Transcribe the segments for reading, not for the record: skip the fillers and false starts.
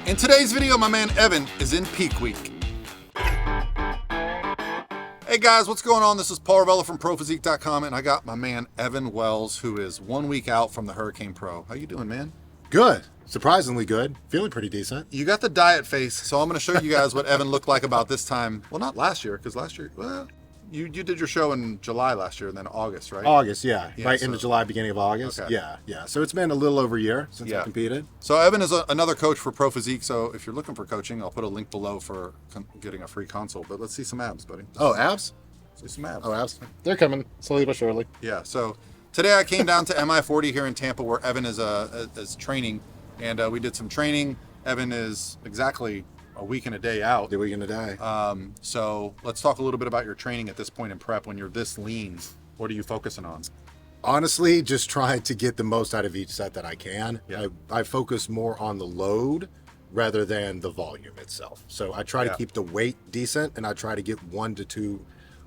In today's video, my man Evan is in peak week. Hey guys, what's going on? This is Paul Ravella from ProPhysique.com, and I got my man Evan Wells, who is 1 week out from the Hurricane Pro. How you doing, man? Good. Surprisingly good. Feeling pretty decent. You got the diet face, so I'm going to show you guys what Evan looked like about this time. Well, not last year, because last year, well, you did your show in July last year, and then August, right? August, yeah. Right so, into July, beginning of August. Okay. Yeah. So it's been a little over a year since I competed. So Evan is another coach for Pro Physique, so if you're looking for coaching, I'll put a link below for getting a free consult. But let's see some abs, buddy. Oh, abs? See some abs. Oh, abs. They're coming slowly but surely. Yeah, so today I came down to MI40 here in Tampa where Evan is training, and we did some training. Evan is exactly a week and a day out. A week and a day. So let's talk a little bit about your training at this point in prep. When you're this lean, what are you focusing on? Honestly, just trying to get the most out of each set that I can. Yeah. I focus more on the load rather than the volume itself. So I try to keep the weight decent, and I try to get one to two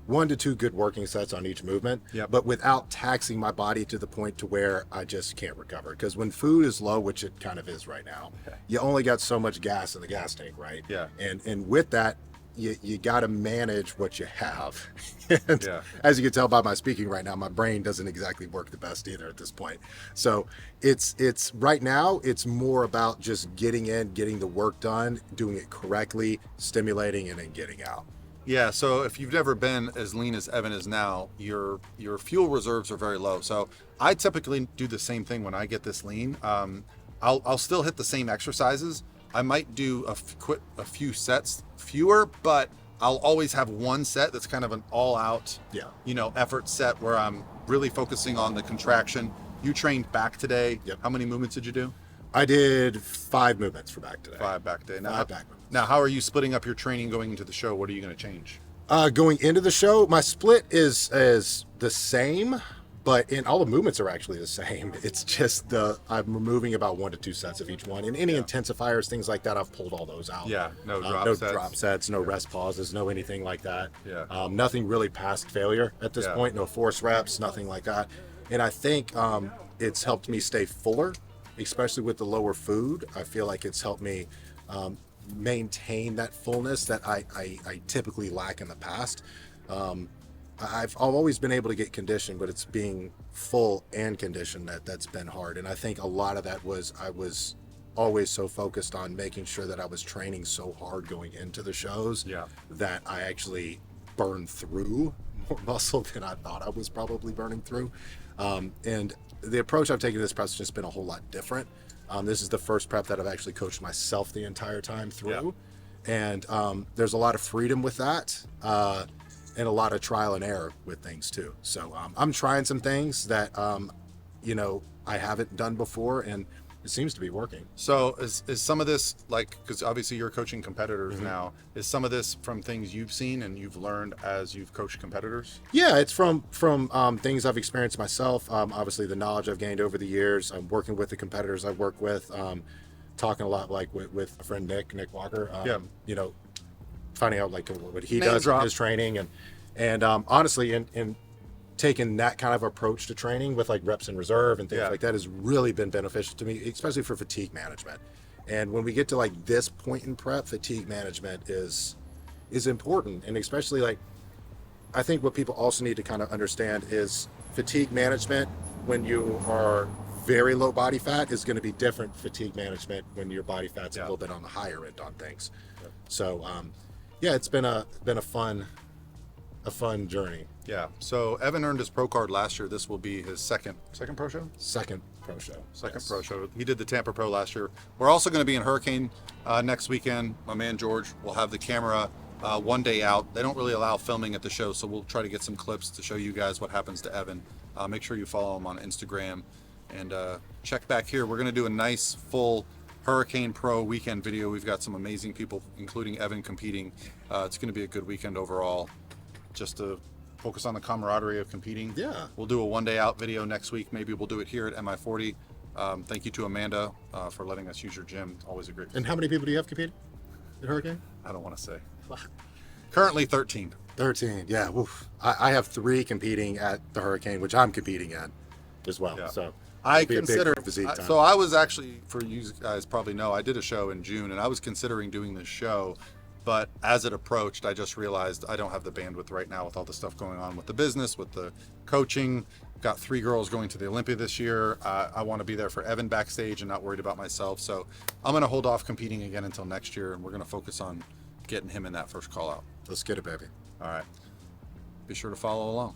good working sets on each movement, but without taxing my body to the point to where I just can't recover. Because when food is low, which it kind of is right now, you only got so much gas in the gas tank, right? Yeah. And with that, you got to manage what you have. And as you can tell by my speaking right now, my brain doesn't exactly work the best either at this point. So it's right now, it's more about just getting in, getting the work done, doing it correctly, stimulating, and then getting out. Yeah, so if you've never been as lean as Evan is now, your fuel reserves are very low. So I typically do the same thing when I get this lean. I'll still hit the same exercises. I might do a few sets fewer, but I'll always have one set that's kind of an all-out, effort set where I'm really focusing on the contraction. You trained back today. How many movements did you do? I did 5 movements for back today. 5 back today. Now, 5 back movements. Now, how are you splitting up your training going into the show? What are you going to change? Going into the show, my split is the same, but all the movements are actually the same. It's just I'm removing about 1 to 2 sets of each one. And any intensifiers, things like that, I've pulled all those out. Yeah, no drop sets, no rest pauses, no anything like that. Yeah. Nothing really past failure at this point. No force reps, nothing like that. And I think it's helped me stay fuller, especially with the lower food. I feel like it's helped me maintain that fullness that I typically lack in the past. I've always been able to get conditioned, but it's being full and conditioned that's been hard. And I think a lot of that was I was always so focused on making sure that I was training so hard going into the shows that I actually burned through more muscle than I thought I was probably burning through. And the approach I've taken to this prep has just been a whole lot different. This is the first prep that I've actually coached myself the entire time through. And there's a lot of freedom with that. And a lot of trial and error with things too. So I'm trying some things that, I haven't done before, and it seems to be working. So is some of this, because obviously you're coaching competitors now, is some of this from things you've seen and you've learned as you've coached competitors? Yeah, it's from things I've experienced myself. Obviously the knowledge I've gained over the years. I'm working with the competitors I've worked with, talking a lot with a friend, Nick Walker, finding out what he does in his training, and honestly, in taking that kind of approach to training with reps in reserve and things like that has really been beneficial to me, especially for fatigue management. And when we get to this point in prep, fatigue management is important, and especially I think what people also need to kind of understand is fatigue management when you are very low body fat is going to be different fatigue management when your body fat's a little bit on the higher end on things. So it's been a fun journey. Yeah. So Evan earned his pro card last year. This will be his second pro show? Second pro show. Pro show. He did the Tampa Pro last year. We're also going to be in Hurricane next weekend. My man George will have the camera 1 day out. They don't really allow filming at the show, so we'll try to get some clips to show you guys what happens to Evan. Make sure you follow him on Instagram and check back here. We're going to do a nice full Hurricane Pro weekend video. We've got some amazing people, including Evan, competing. It's going to be a good weekend overall. Just to focus on the camaraderie of competing. Yeah. We'll do a 1 day out video next week. Maybe we'll do it here at MI40. Thank you to Amanda for letting us use your gym. Always a great. And how many people do you have competing at Hurricane? I don't want to say. Currently 13. 13, yeah. Oof. I have 3 competing at the Hurricane, which I'm competing at as well. Yeah. So I Be a big consider physique time. so I was actually, for you guys probably know, I did a show in June and I was considering doing this show, but as it approached, I just realized I don't have the bandwidth right now with all the stuff going on with the business, with the coaching. Got 3 girls going to the Olympia this year. I want to be there for Evan backstage and not worried about myself. So I'm going to hold off competing again until next year, and we're going to focus on getting him in that first call out. Let's get it, baby. All right. Be sure to follow along.